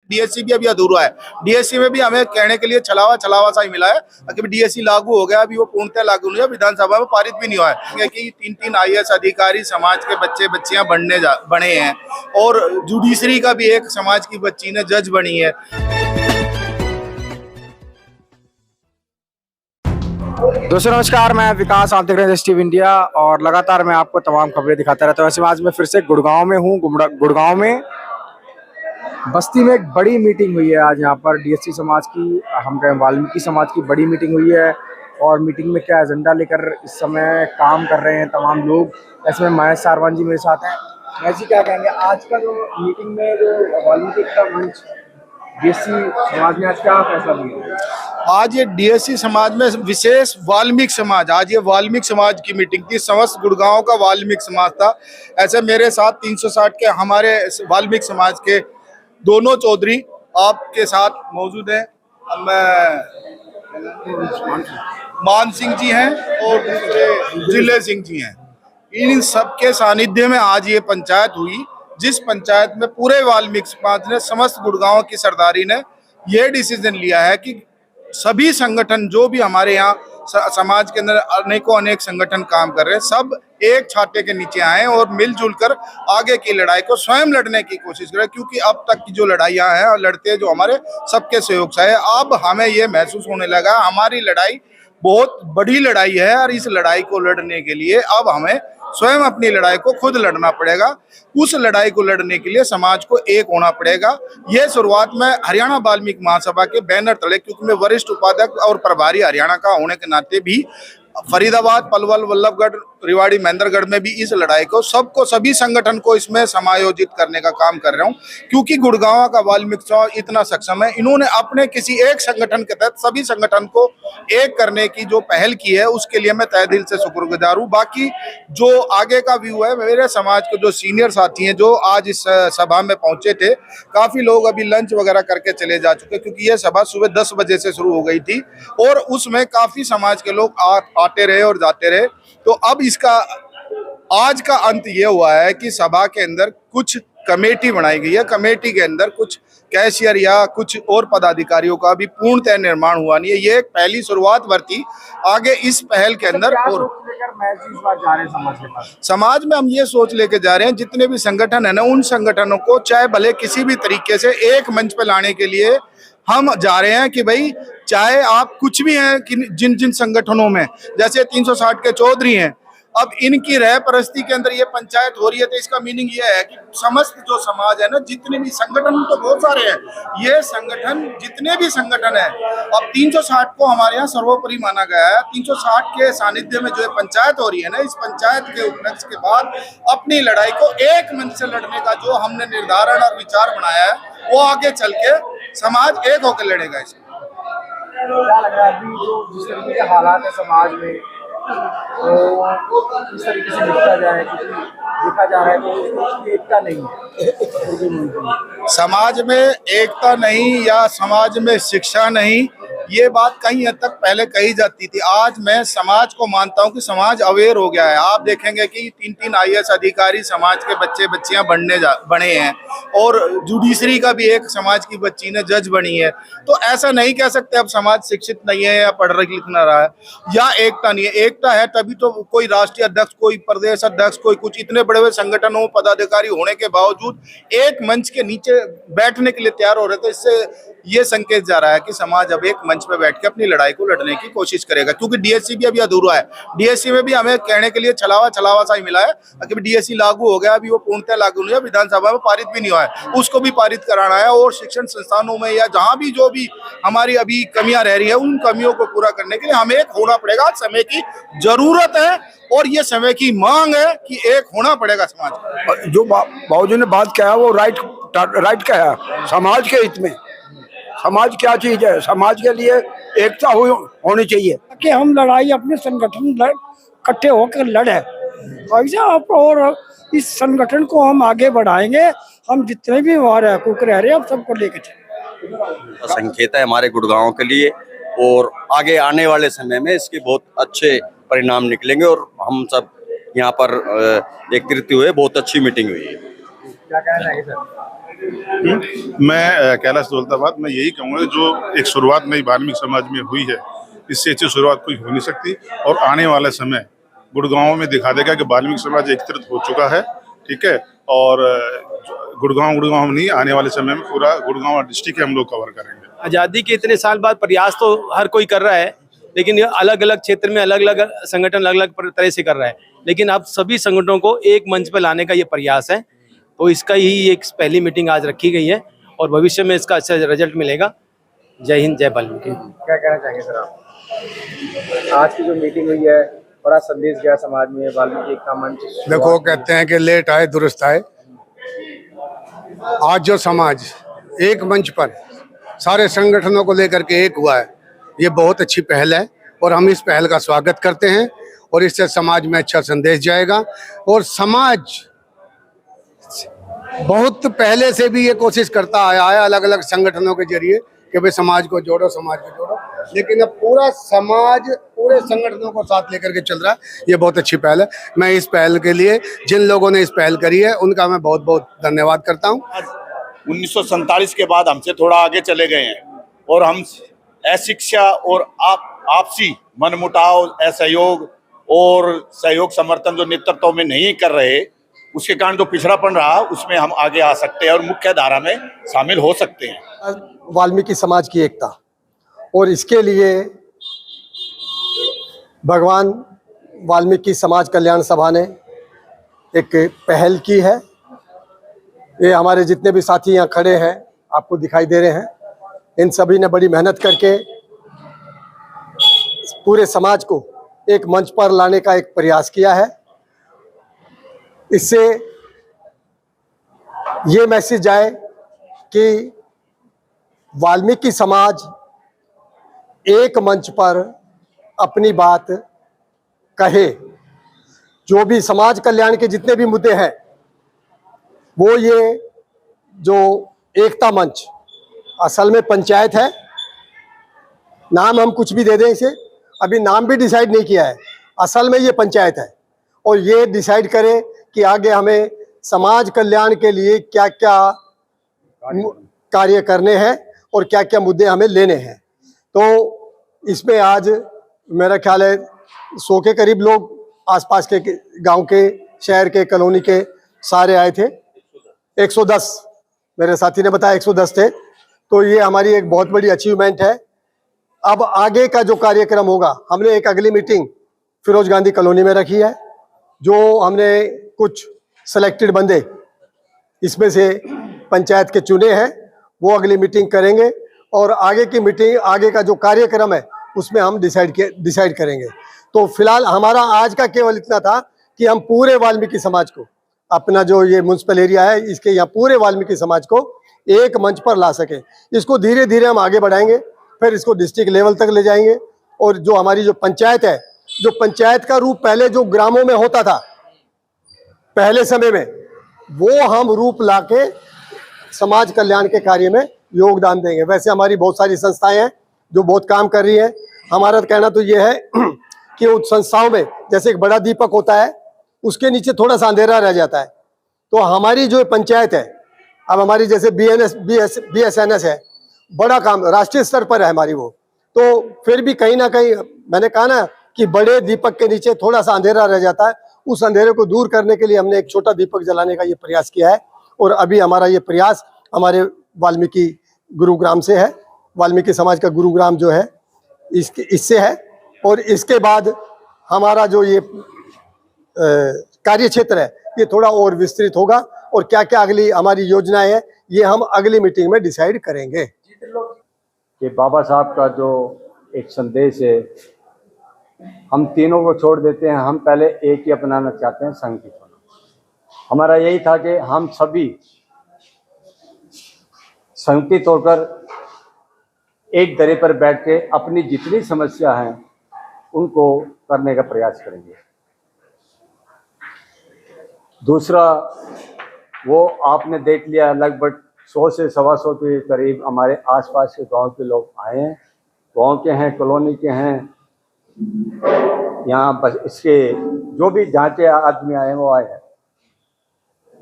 DSC भी अभी अधूरा है। डीएससी में भी हमें कहने के लिए छलावा छलावा सा ही मिला है कि डीएससी लागू हो गया, अभी वो पूर्णतः लागू नहीं है, विधानसभा में पारित भी नहीं हुआ है कि 3-3 आईएएस अधिकारी समाज के बच्चे बच्चियां बने हैं और जुडिशरी का भी एक समाज की बच्ची ने जज बनी है। दोस्तों नमस्कार, मैं विकास, आप देख रहे हैं टीवी इंडिया और लगातार मैं आपको तमाम खबरें दिखाता रहता हूँ। वैसे आज मैं फिर से गुड़गांव में हूँ। गुड़गांव में बस्ती में एक बड़ी मीटिंग हुई है आज यहाँ पर डीएससी समाज की, हम कहें वाल्मीकि समाज की बड़ी मीटिंग हुई है। और मीटिंग में क्या एजेंडा लेकर इस समय काम कर रहे हैं तमाम लोग, ऐसे में महेश सारवान जी मेरे साथ हैं। महेश जी क्या कहेंगे आज का जो मीटिंग में जो वाल्मीकि का मंच डीएससी समाज ने आज क्या फैसला लिया? आज ये डीएससी समाज में विशेष वाल्मीकि समाज, आज ये वाल्मीकि समाज की मीटिंग थी। समस्त गुड़गांव का वाल्मीकि समाज था। ऐसे मेरे साथ 360 के हमारे वाल्मीकि समाज के दोनों चौधरी आपके साथ मौजूद हैं। मान सिंह जी हैं और दूसरे जिले सिंह जी हैं। इन सबके सानिध्य में आज ये पंचायत हुई, जिस पंचायत में पूरे वाल्मीकि समाज ने, समस्त गुड़गांव की सरदारी ने ये डिसीजन लिया है कि सभी संगठन जो भी हमारे यहाँ समाज के अंदर अनेक संगठन काम कर रहे हैं, सब एक छाते के नीचे आए और मिलजुल कर आगे की लड़ाई को स्वयं लड़ने की कोशिश करें। क्योंकि अब तक की जो लड़ाइयाँ हैं और लड़ते जो हमारे सबके सहयोग से है, अब हमें ये महसूस होने लगा हमारी लड़ाई बहुत बड़ी लड़ाई है और इस लड़ाई को लड़ने के लिए अब हमें स्वयं अपनी लड़ाई को खुद लड़ना पड़ेगा। उस लड़ाई को लड़ने के लिए समाज को एक होना पड़ेगा। ये शुरुआत में हरियाणा वाल्मीकि महासभा के बैनर तले, क्योंकि मैं वरिष्ठ उपाध्यक्ष और प्रभारी हरियाणा का होने के नाते भी फरीदाबाद, पलवल, वल्लभगढ़, रेवाड़ी, महेंद्रगढ़ में भी इस लड़ाई को सभी संगठन को इसमें समायोजित करने का काम कर रहा हूं। क्योंकि गुड़गांव का वाल्मीकि समाज इतना सक्षम है, इन्होंने अपने किसी एक संगठन के तहत सभी संगठन को एक करने की जो पहल की है, उसके लिए मैं तहे दिल से शुक्रगुजार हूँ। बाकी जो आगे का व्यू है, मेरे समाज के जो सीनियर साथी हैं जो आज इस सभा में पहुंचे थे, काफी लोग अभी लंच वगैरह करके चले जा चुके, क्योंकि यह सभा सुबह 10 बजे से शुरू हो गई थी और उसमें काफी समाज के लोग आते रहे और जाते रहे। तो अब इसका आज का अंत ये हुआ है कि सभा के अंदर कुछ कमेटी बनाई गई है। कमेटी के अंदर कुछ कैशियर या कुछ और पदाधिकारियों का भी पूर्णतः निर्माण हुआ नहीं है। ये एक पहली शुरुआत थी। आगे इस पहल के अंदर और समाज में हम ये सोच लेके जा रहे हैं, जितने भी संगठन है ना, उन संगठनों को चाहे भले किसी भी तरीके से एक मंच पे लाने के लिए हम जा रहे हैं कि भाई चाहे आप कुछ भी हैं कि जिन जिन संगठनों में, जैसे 360 के चौधरी हैं, अब इनकी रह परस्ती के अंदर ये पंचायत हो रही है। तो इसका मीनिंग ये है कि समस्त जो समाज है ना, जितने भी संगठन तो बहुत सारे हैं, ये संगठन जितने भी संगठन है, अब 360 को हमारे यहाँ सर्वोपरि माना गया है। 360 के सानिध्य में जो पंचायत हो रही है ना, इस पंचायत के उपलक्ष्य के बाद अपनी लड़ाई को एक मंच से लड़ने का जो हमने निर्धारण और विचार बनाया है, वो आगे चल के समाज एक होकर लड़ेगा। इसमें क्या लग रहा है अभी जो जिस तरीके के हालात है समाज में, तो इस तरीके से देखा जाए, देखा जा रहा है तो एकता नहीं है समाज में, एकता नहीं या समाज में शिक्षा नहीं, ये बात कहीं हद तक पहले कही जाती थी। आज मैं समाज को मानता हूं कि समाज अवेयर हो गया है। आप देखेंगे कि 3-3 आईएएस अधिकारी समाज के बच्चे बच्चियां बने हैं और जुडिशरी का भी एक समाज की बच्ची ने जज बनी है। तो ऐसा नहीं कह सकते अब समाज शिक्षित नहीं है या पढ़ लिख ना रहा है या एकता नहीं है। एकता है तभी तो कोई राष्ट्रीय अध्यक्ष, कोई प्रदेश अध्यक्ष, कोई कुछ इतने बड़े बड़े संगठनों पदाधिकारी होने के बावजूद एक मंच के नीचे बैठने के लिए तैयार हो रहे थे। इससे ये संकेत जा रहा है कि समाज अब एक मंच पे बैठ के अपनी लड़ाई को लड़ने की कोशिश करेगा। क्योंकि डीएससी भी अभी अधूरा है। डीएससी में भी हमें कहने के लिए छलावा सा ही मिला है कि डीएससी लागू हो गया, अभी वो पूर्णतः लागू नहीं है, विधानसभा में पारित भी नहीं हुआ है, उसको भी पारित कराना है। और शिक्षण संस्थानों में या जहाँ भी जो भी हमारी अभी कमियां रह रही है, उन कमियों को पूरा करने के लिए हमें एक होना पड़ेगा। समय की जरूरत है और ये समय की मांग है कि एक होना पड़ेगा समाज। जो बाबूजी ने बात कहा वो राइट कहा, समाज के हित में। समाज क्या चीज है, समाज के लिए एकता होनी चाहिए कि हम लड़ाई अपने संगठन इकट्ठे होकर लड़े ऐसा, और इस संगठन को हम आगे बढ़ाएंगे। हम जितने भी हमारे हकूक रह रहे हैं, हम सबको लेकर चलेंगे। संकेत है हमारे गुड़गांव के लिए और आगे आने वाले समय में इसके बहुत अच्छे परिणाम निकलेंगे। और हम सब यहाँ पर एकत्रित हुए, बहुत अच्छी मीटिंग हुई है। क्या कहना है सर? मैं कैलाश दौलताबाद, मैं यही कहूँगा कि जो एक शुरुआत नई वाल्मीकि समाज में हुई है, इससे अच्छी शुरुआत कोई हो नहीं सकती। और आने वाला समय गुड़गांव में दिखा देगा कि वाल्मीकि समाज एकत्रित हो चुका है, ठीक है। और गुड़गांव नहीं, आने वाले समय में पूरा गुड़गांव डिस्ट्रिक्ट हम लोग कवर करेंगे। आज़ादी के इतने साल बाद प्रयास तो हर कोई कर रहा है, लेकिन ये अलग अलग क्षेत्र में अलग अलग संगठन अलग अलग तरह से कर रहा है। लेकिन अब सभी संगठनों को एक मंच पर लाने का ये प्रयास है, तो इसका ही एक पहली मीटिंग आज रखी गई है और भविष्य में इसका अच्छा रिजल्ट मिलेगा। जय हिंद, जय वाल्मीकि। क्या कहना चाहेंगे सर आप? आज की जो मीटिंग हुई है, बड़ा संदेश गया समाज में, वाल्मीकि एकता मंच। देखो, कहते हैं कि लेट आए दुरुस्त आए। आज जो समाज एक मंच पर सारे संगठनों को लेकर के एक हुआ है, ये बहुत अच्छी पहल है और हम इस पहल का स्वागत करते हैं। और इससे समाज में अच्छा संदेश जाएगा। और समाज बहुत पहले से भी ये कोशिश करता आया है अलग अलग संगठनों के जरिए कि भाई समाज को जोड़ो, समाज को जोड़ो। लेकिन अब पूरा समाज पूरे संगठनों को साथ लेकर के चल रहा है, ये बहुत अच्छी पहल है। मैं इस पहल के लिए जिन लोगों ने इस पहल करी है उनका मैं बहुत बहुत धन्यवाद करता हूँ। 1947 के बाद हमसे थोड़ा आगे चले गए हैं और हम अशिक्षा और आपसी मनमुटाव, असहयोग और सहयोग समर्थन जो नेतृत्व में नहीं कर रहे, उसके कारण जो पिछड़ापन रहा, उसमें हम आगे आ सकते हैं और मुख्य धारा में शामिल हो सकते हैं। वाल्मीकि समाज की एकता, और इसके लिए भगवान वाल्मीकि समाज कल्याण सभा ने एक पहल की है। ये हमारे जितने भी साथी यहाँ खड़े हैं, आपको दिखाई दे रहे हैं, इन सभी ने बड़ी मेहनत करके पूरे समाज को एक मंच पर लाने का एक प्रयास किया है। इससे ये मैसेज आए कि वाल्मीकि समाज एक मंच पर अपनी बात कहे। जो भी समाज कल्याण के जितने भी मुद्दे हैं, वो ये जो एकता मंच असल में पंचायत है, नाम हम कुछ भी दे दें इसे, अभी नाम भी डिसाइड नहीं किया है, असल में ये पंचायत है। और ये डिसाइड करे कि आगे हमें समाज कल्याण के लिए क्या क्या कार्य करने हैं और क्या क्या मुद्दे हमें लेने हैं। तो इसमें आज मेरा ख्याल है 100 के करीब लोग आसपास के गांव के, शहर के, कॉलोनी के सारे आए थे। 110 मेरे साथी ने बताया 110 थे। तो ये हमारी एक बहुत बड़ी अचीवमेंट है। अब आगे का जो कार्यक्रम होगा, हमने एक अगली मीटिंग फिरोज गांधी कॉलोनी में रखी है, जो हमने कुछ सेलेक्टेड बंदे इसमें से पंचायत के चुने हैं, वो अगली मीटिंग करेंगे और आगे की मीटिंग, आगे का जो कार्यक्रम है उसमें हम डिसाइड करेंगे। तो फिलहाल हमारा आज का केवल इतना था कि हम पूरे वाल्मीकि समाज को, अपना जो ये म्यूनसिपल एरिया है, इसके यहाँ पूरे वाल्मीकि समाज को एक मंच पर ला सके। इसको धीरे धीरे हम आगे बढ़ाएंगे, फिर इसको डिस्ट्रिक्ट लेवल तक ले जाएंगे। और जो हमारी जो पंचायत है, जो पंचायत का रूप पहले जो ग्रामों में होता था पहले समय में, वो हम रूप लाके समाज कल्याण के कार्य में योगदान देंगे। वैसे हमारी बहुत सारी संस्थाएं हैं जो बहुत काम कर रही हैं। हमारा कहना तो ये है कि उस संस्थाओं में जैसे एक बड़ा दीपक होता है, उसके नीचे थोड़ा सा अंधेरा रह जाता है। तो हमारी जो पंचायत है, अब हमारी जैसे BSNS है, बड़ा काम राष्ट्रीय स्तर पर है हमारी वो, तो फिर भी कहीं ना कहीं मैंने कहा ना कि बड़े दीपक के नीचे थोड़ा सा अंधेरा रह जाता है। उस अंधेरे को दूर करने के लिए हमने एक छोटा दीपक जलाने का ये प्रयास किया है। और अभी हमारा ये प्रयास हमारे वाल्मीकि गुरुग्राम से है, वाल्मीकि समाज का गुरुग्राम जो है इससे है। और इसके बाद हमारा जो ये कार्य क्षेत्र है, ये थोड़ा और विस्तृत होगा और क्या क्या अगली हमारी योजनाएं है, ये हम अगली मीटिंग में डिसाइड करेंगे। कि बाबा साहब का जो एक संदेश है, हम तीनों को छोड़ देते हैं, हम पहले एक ही अपनाना चाहते हैं, संघ की। हमारा यही था कि हम सभी संगठित होकर एक दरे पर बैठ के अपनी जितनी समस्या हैं उनको करने का प्रयास करेंगे। दूसरा, वो आपने देख लिया, लगभग 100 से 125 के करीब हमारे आसपास के गांव के लोग आए हैं, गांव के हैं, कॉलोनी के हैं, यहाँ बस इसके जो भी जांचे आदमी आए वो आए हैं।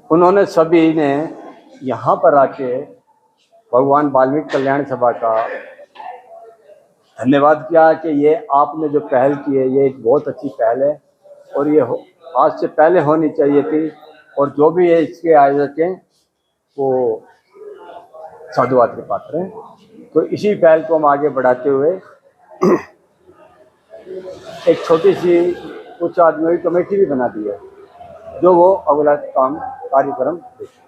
उन्होंने सभी ने यहाँ पर आके भगवान वाल्मीकि कल्याण सभा का धन्यवाद किया कि ये आपने जो पहल की है ये एक बहुत अच्छी पहल है और ये आज से पहले होनी चाहिए थी, और जो भी है इसके आयोजक हैं वो साधुवाद के पात्र हैं। तो इसी पहल को हम आगे बढ़ाते हुए एक छोटी सी कुछ आदमियों की कमेटी भी बना दी है जो वो अगला कार्यक्रम देखें।